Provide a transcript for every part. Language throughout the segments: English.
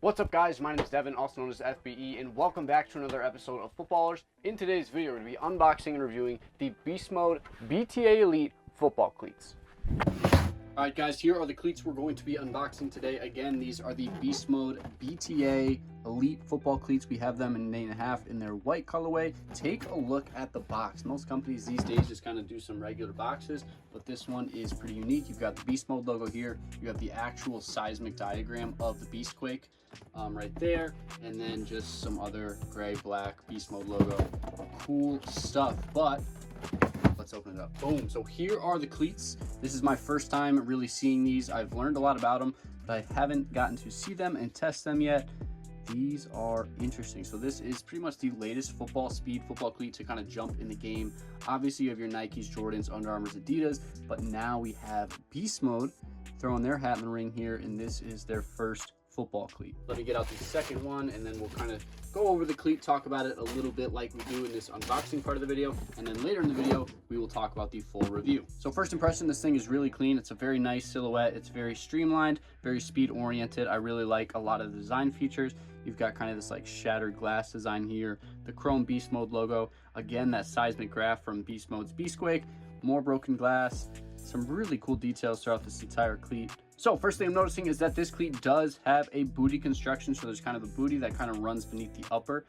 What's up, guys? My name is Devin, also known as FBE, and welcome back to another episode of Footballrs. In today's video, we're going to be unboxing and reviewing the BeastMode BTA Elite football cleats. Alright guys, here are the cleats we're going to be unboxing today. Again, these are the BeastMode BTA Elite football cleats. We have them in 8.5 in their white colorway. Take a look at the box. Most companies these days just kind of do some regular boxes, but this one is pretty unique. You've got the BeastMode logo here. You have the actual seismic diagram of the Beastquake right there, and then just some other gray, black BeastMode logo. Cool stuff, but let's open it up. Boom. So here are the cleats. This is my first time really seeing these. I've learned a lot about them, but I haven't gotten to see them and test them yet. These are interesting. So this is pretty much the latest football speed football cleat to kind of jump in the game. Obviously you have your Nikes, Jordans, Under Armours, Adidas, but now we have BeastMode throwing their hat in the ring here, and this is their first football cleat. Let me get out the second one, and then we'll kind of go over the cleat, talk about it a little bit like we do in this unboxing part of the video, and then later in the video we will talk about the full review. So first impression, this thing is really clean. It's a very nice silhouette. It's very streamlined, very speed oriented. I really like a lot of the design features. You've got kind of this like shattered glass design here, the chrome BeastMode logo, again that seismic graph from BeastMode's Beastquake, more broken glass, some really cool details throughout this entire cleat. So first thing I'm noticing is that this cleat does have a booty construction. So there's kind of a booty that kind of runs beneath the upper.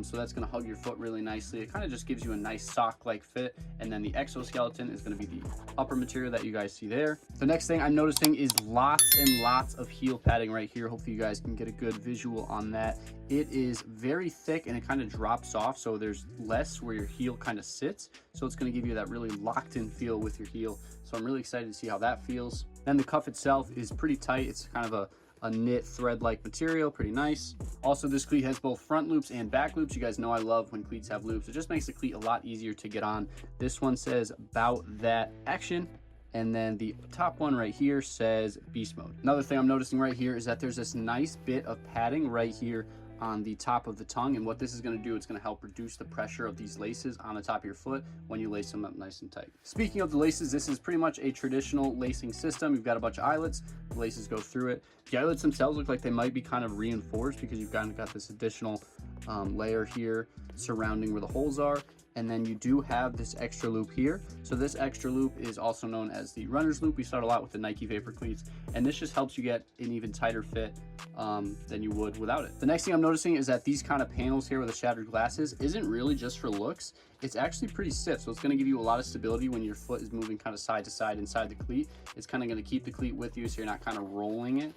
So that's going to hug your foot really nicely. It kind of just gives you a nice sock-like fit. And then the exoskeleton is going to be the upper material that you guys see there. The next thing I'm noticing is lots and lots of heel padding right here. Hopefully you guys can get a good visual on that. It is very thick and it kind of drops off. So there's less where your heel kind of sits. So it's going to give you that really locked in feel with your heel. So I'm really excited to see how that feels. Then the cuff itself is pretty tight. It's kind of a knit thread-like material, pretty nice. Also, this cleat has both front loops and back loops. You guys know I love when cleats have loops. It just makes the cleat a lot easier to get on. This one says "Bout That Action," and then the top one right here says Beast Mode. Another thing I'm noticing right here is that there's this nice bit of padding right here on the top of the tongue, and what this is going to do, it's going to help reduce the pressure of these laces on the top of your foot when you lace them up nice and tight. Speaking of the laces, this is pretty much a traditional lacing system. You've got a bunch of eyelets, the laces go through it. The eyelets themselves look like they might be kind of reinforced because you've kind of got this additional layer here surrounding where the holes are. And then you do have this extra loop here. So this extra loop is also known as the runner's loop. We saw it a lot with the Nike Vapor cleats, and this just helps you get an even tighter fit than you would without it. The next thing I'm noticing is that these kind of panels here with the shattered glasses isn't really just for looks. It's actually pretty stiff, so it's going to give you a lot of stability when your foot is moving kind of side to side inside the cleat. It's kind of going to keep the cleat with you so you're not kind of rolling it.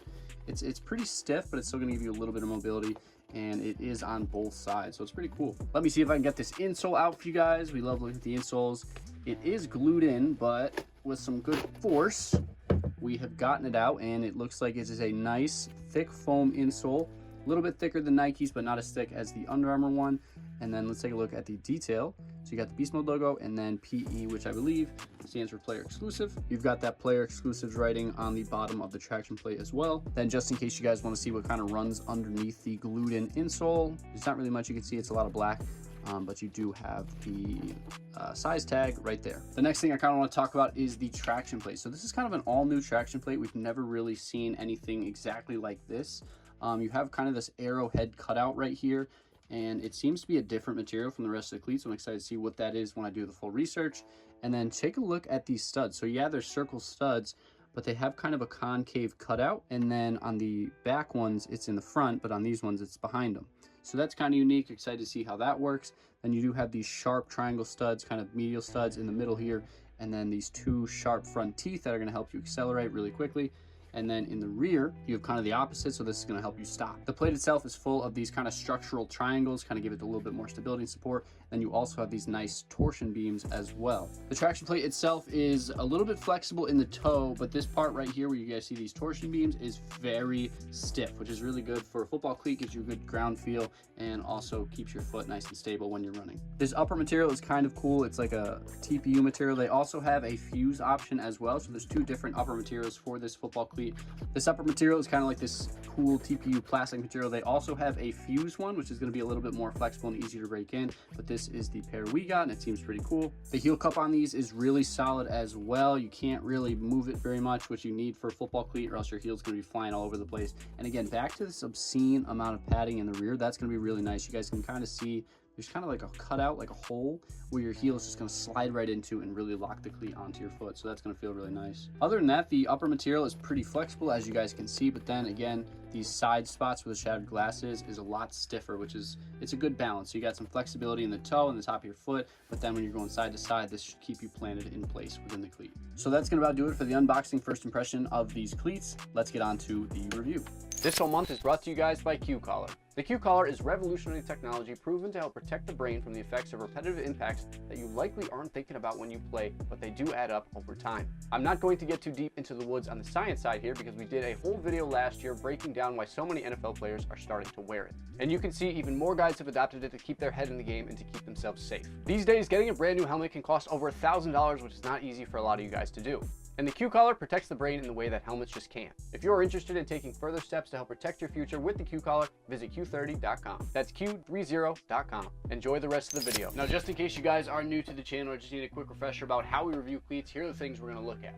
It's pretty stiff, but it's still going to give you a little bit of mobility, and it is on both sides, so it's pretty cool. Let me see if I can get this insole out for you guys. We love looking at the insoles. It is glued in, but with some good force we have gotten it out, and it looks like it is a nice thick foam insole, a little bit thicker than Nike's but not as thick as the Under Armour one. And then let's take a look at the detail. So you got the BeastMode logo, and then PE, which I believe stands for player exclusive. You've got that player exclusives writing on the bottom of the traction plate as well. Then just in case you guys want to see what kind of runs underneath the glued in insole, there's not really much you can see. It's a lot of black, but you do have the size tag right there. The next thing I kind of want to talk about is the traction plate. So this is kind of an all new traction plate. We've never really seen anything exactly like this. You have kind of this arrowhead cutout right here, and it seems to be a different material from the rest of the cleats. So I'm excited to see what that is when I do the full research. And then take a look at these studs. So yeah, they're circle studs, but they have kind of a concave cutout. And then on the back ones, it's in the front, but on these ones, it's behind them. So that's kind of unique. Excited to see how that works. Then you do have these sharp triangle studs, kind of medial studs in the middle here. And then these two sharp front teeth that are going to help you accelerate really quickly. And then in the rear, you have kind of the opposite, so this is going to help you stop. The plate itself is full of these kind of structural triangles, kind of give it a little bit more stability and support. Then you also have these nice torsion beams as well. The traction plate itself is a little bit flexible in the toe, but this part right here where you guys see these torsion beams is very stiff, which is really good for a football cleat, gives you a good ground feel, and also keeps your foot nice and stable when you're running. This upper material is kind of cool. It's like a TPU material. They also have a fuse option as well, so there's two different upper materials for this football cleat. This upper material is kind of like this cool TPU plastic material. They also have a fuse one, which is going to be a little bit more flexible and easier to break in, but this this is the pair we got, and it seems pretty cool. The heel cup on these is really solid as well. You can't really move it very much, which you need for a football cleat, or else your heel's going to be flying all over the place. And again, back to this obscene amount of padding in the rear, that's going to be really nice. You guys can kind of see there's kind of like a cutout, like a hole, where your heel is just going to slide right into and really lock the cleat onto your foot. So that's going to feel really nice. Other than that, the upper material is pretty flexible, as you guys can see. But then again, these side spots where the shattered glass is a lot stiffer, which is, it's a good balance. So you got some flexibility in the toe and the top of your foot, but then when you're going side to side, this should keep you planted in place within the cleat. So that's going to about do it for the unboxing first impression of these cleats. Let's get on to the review. This whole month is brought to you guys by Q-Collar. The Q-Collar is revolutionary technology proven to help protect the brain from the effects of repetitive impacts that you likely aren't thinking about when you play, but they do add up over time. I'm not going to get too deep into the woods on the science side here because we did a whole video last year breaking down why so many NFL players are starting to wear it. And you can see even more guys have adopted it to keep their head in the game and to keep themselves safe. These days, getting a brand new helmet can cost over $1,000, which is not easy for a lot of you guys to do. And the Q-Collar protects the brain in the way that helmets just can't. If you're interested in taking further steps to help protect your future with the Q-Collar, visit Q30.com. That's Q30.com. Enjoy the rest of the video. Now, just in case you guys are new to the channel or just need a quick refresher about how we review cleats, here are the things we're going to look at.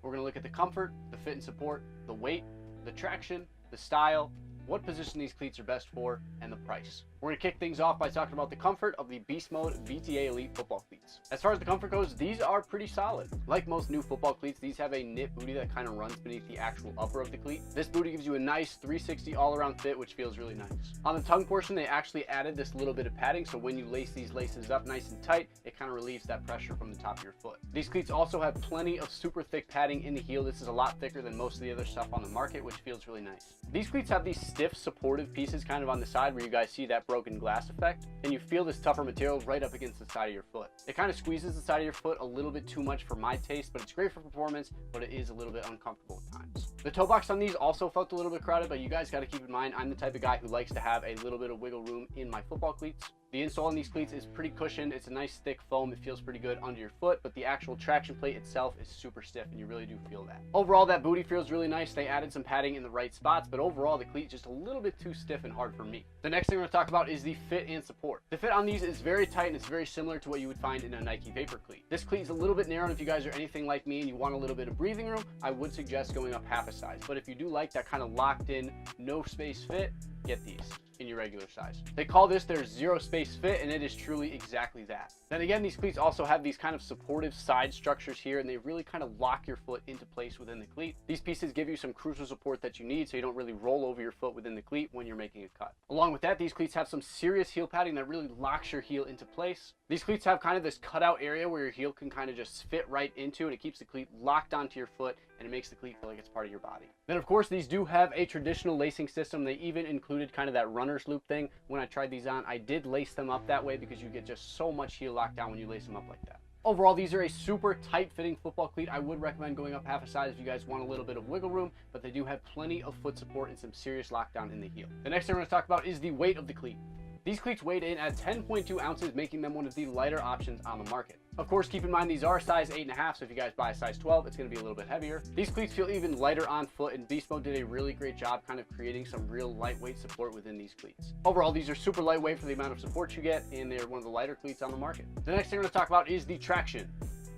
We're going to look at the comfort, the fit and support, the weight, the traction, the style, what position these cleats are best for, and the price. We're going to kick things off by talking about the comfort of the BeastMode BTA Elite football cleats. As far as the comfort goes, these are pretty solid. Like most new football cleats, these have a knit booty that kind of runs beneath the actual upper of the cleat. This booty gives you a nice 360 all-around fit, which feels really nice. On the tongue portion, they actually added this little bit of padding, so when you lace these laces up nice and tight, it kind of relieves that pressure from the top of your foot. These cleats also have plenty of super thick padding in the heel. This is a lot thicker than most of the other stuff on the market, which feels really nice. These cleats have these stiff, supportive pieces kind of on the side where you guys see that broken glass effect, and you feel this tougher material right up against the side of your foot. It kind of squeezes the side of your foot a little bit too much for my taste, but it's great for performance, but it is a little bit uncomfortable at times. The toe box on these also felt a little bit crowded, but you guys got to keep in mind, I'm the type of guy who likes to have a little bit of wiggle room in my football cleats. The insole on these cleats is pretty cushioned. It's a nice thick foam. It feels pretty good under your foot, but the actual traction plate itself is super stiff, and you really do feel that. Overall, that booty feels really nice. They added some padding in the right spots, but overall, the cleat is just a little bit too stiff and hard for me. The next thing we're going to talk about is the fit and support. The fit on these is very tight, and it's very similar to what you would find in a Nike Vapor cleat. This cleat is a little bit narrow, and if you guys are anything like me and you want a little bit of breathing room, I would suggest going up half a size. But if you do like that kind of locked in, no space fit, get these in your regular size. They call this their zero space fit, and it is truly exactly that. Then again, these cleats also have these kind of supportive side structures here, and they really kind of lock your foot into place within the cleat. These pieces give you some crucial support that you need so you don't really roll over your foot within the cleat when you're making a cut. Along with that, these cleats have some serious heel padding that really locks your heel into place. These cleats have kind of this cutout area where your heel can kind of just fit right into, and it keeps the cleat locked onto your foot, and it makes the cleat feel like it's part of your body. Then of course, these do have a traditional lacing system. They even included kind of that runner's loop thing. When I tried these on, I did lace them up that way because you get just so much heel lockdown when you lace them up like that. Overall, these are a super tight fitting football cleat. I would recommend going up half a size if you guys want a little bit of wiggle room, but they do have plenty of foot support and some serious lockdown in the heel. The next thing we're going to talk about is the weight of the cleat. These cleats weighed in at 10.2 ounces, making them one of the lighter options on the market. Of course, keep in mind these are size 8.5, so if you guys buy a size 12, it's going to be a little bit heavier. These cleats feel even lighter on foot, and BeastMode did a really great job kind of creating some real lightweight support within these cleats. Overall, these are super lightweight for the amount of support you get, and they're one of the lighter cleats on the market. The next thing we're going to talk about is the traction.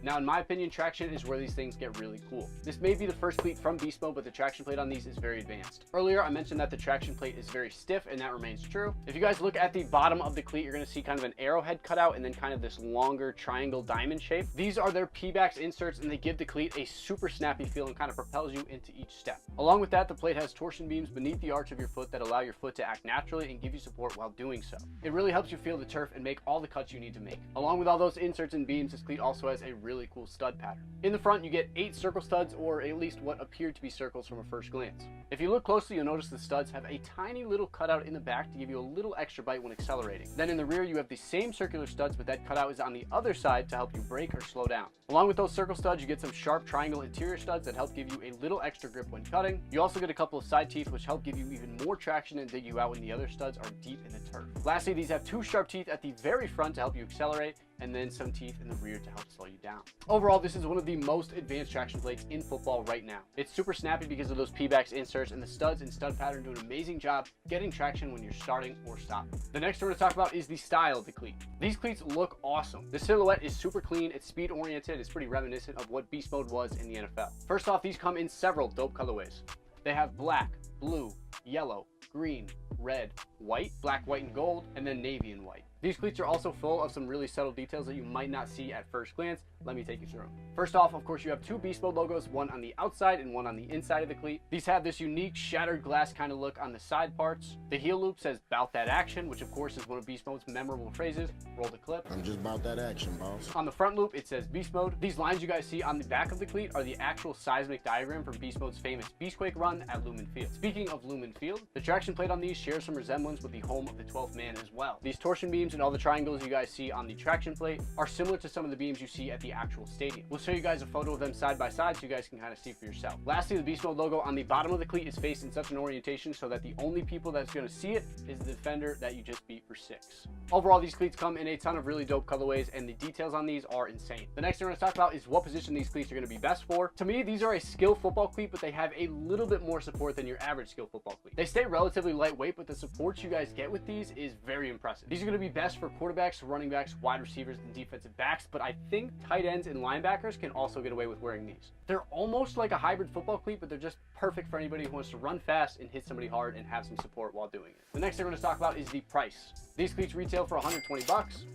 Now, in my opinion, traction is where these things get really cool. This may be the first cleat from BeastMode, but the traction plate on these is very advanced. Earlier, I mentioned that the traction plate is very stiff, and that remains true. If you guys look at the bottom of the cleat, you're going to see kind of an arrowhead cutout and then kind of this longer triangle diamond shape. These are their P-backs inserts, and they give the cleat a super snappy feel and kind of propels you into each step. Along with that, the plate has torsion beams beneath the arch of your foot that allow your foot to act naturally and give you support while doing so. It really helps you feel the turf and make all the cuts you need to make. Along with all those inserts and beams, this cleat also has a really cool stud pattern. In the front, you get 8 circle studs, or at least what appeared to be circles from a first glance. If you look closely, you'll notice the studs have a tiny little cutout in the back to give you a little extra bite when accelerating. Then in the rear, you have the same circular studs, but that cutout is on the other side to help you brake or slow down. Along with those circle studs, you get some sharp triangle interior studs that help give you a little extra grip when cutting. You also get a couple of side teeth, which help give you even more traction and dig you out when the other studs are deep in the turf. Lastly, these have 2 sharp teeth at the very front to help you accelerate, and then some teeth in the rear to help slow you down. Overall, this is one of the most advanced traction plates in football right now. It's super snappy because of those P-backs inserts, and the studs and stud pattern do an amazing job getting traction when you're starting or stopping. The next we're going to talk about is the style of the cleat. These cleats look awesome. The silhouette is super clean, it's speed oriented, it's pretty reminiscent of what Beast Mode was in the NFL. First off, these come in several dope colorways. They have black, blue, yellow, green, red, white, black, white, and gold, and then navy and white. These cleats are also full of some really subtle details that you might not see at first glance. Let me take you through them. First off, of course, you have two Beast Mode logos, one on the outside and one on the inside of the cleat. These have this unique shattered glass kind of look on the side parts. The heel loop says "Bout that action," which of course is one of Beast Mode's memorable phrases. Roll the clip. I'm just about that action, boss. On the front loop, it says Beast Mode. These lines you guys see on the back of the cleat are the actual seismic diagram from Beast Mode's famous Beastquake run at LINEMAN Field. Speaking of LINEMAN Field, the traction plate on these shares some resemblance with the home of the 12th man as well. These torsion beams and all the triangles you guys see on the traction plate are similar to some of the beams you see at the actual stadium. We'll show you guys a photo of them side by side so you guys can kind of see for yourself. Lastly, the Beast Mode logo on the bottom of the cleat is faced in such an orientation so that the only people that's going to see it is the defender that you just beat for 6. Overall, these cleats come in a ton of really dope colorways, and the details on these are insane. The next thing we're going to talk about is what position these cleats are going to be best for. To me, these are a skill football cleat, but they have a little bit more support than your average skill football cleat. They stay relatively lightweight, but the support you guys get with these is very impressive. These are going to be best for quarterbacks, running backs, wide receivers, and defensive backs, but I think tight ends and linebackers can also get away with wearing these. They're almost like a hybrid football cleat, but they're just perfect for anybody who wants to run fast and hit somebody hard and have some support while doing it. The next thing we're going to talk about is the price. These cleats retail for $120.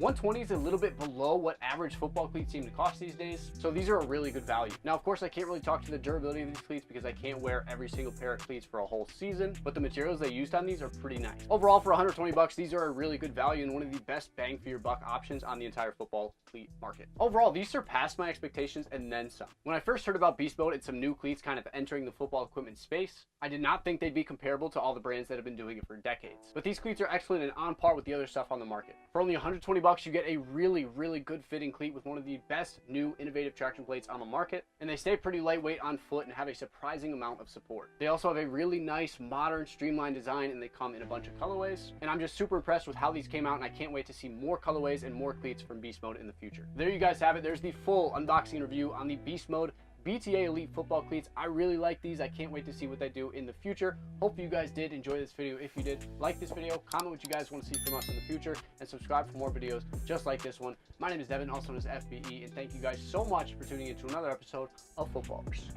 $120 is a little bit below what average football cleats seem to cost these days, so these are a really good value. Now, of course, I can't really talk to the durability of these cleats because I can't wear every single pair of cleats for a whole season, but the materials they used on these are pretty nice. Overall, for $120, these are a really good value and one of the best bang for your buck options on the entire football cleat market. Overall, these surpassed my expectations and then some. When I first heard about Beast Mode and some new cleats kind of entering the football equipment space, I did not think they'd be comparable to all the brands that have been doing it for decades. But these cleats are excellent and on par with the other stuff on the market. For only $120, you get a really, really good fitting cleat with one of the best new innovative traction plates on the market, and they stay pretty lightweight on foot and have a surprising amount of support. They also have a really nice, modern, streamlined design, and they come in a bunch of colorways. And I'm just super impressed with how these came out, and I can't wait to see more colorways and more cleats from Beast Mode in the future. There you guys have it. There's the full unboxing review on the Beast Mode BTA Elite football cleats. I really like these. I can't wait to see what they do in the future. Hope you guys did enjoy this video. If you did, like this video, comment what you guys want to see from us in the future, and subscribe for more videos just like this one. My name is Devin, also known as FBE, and thank you guys so much for tuning in to another episode of Footballrs.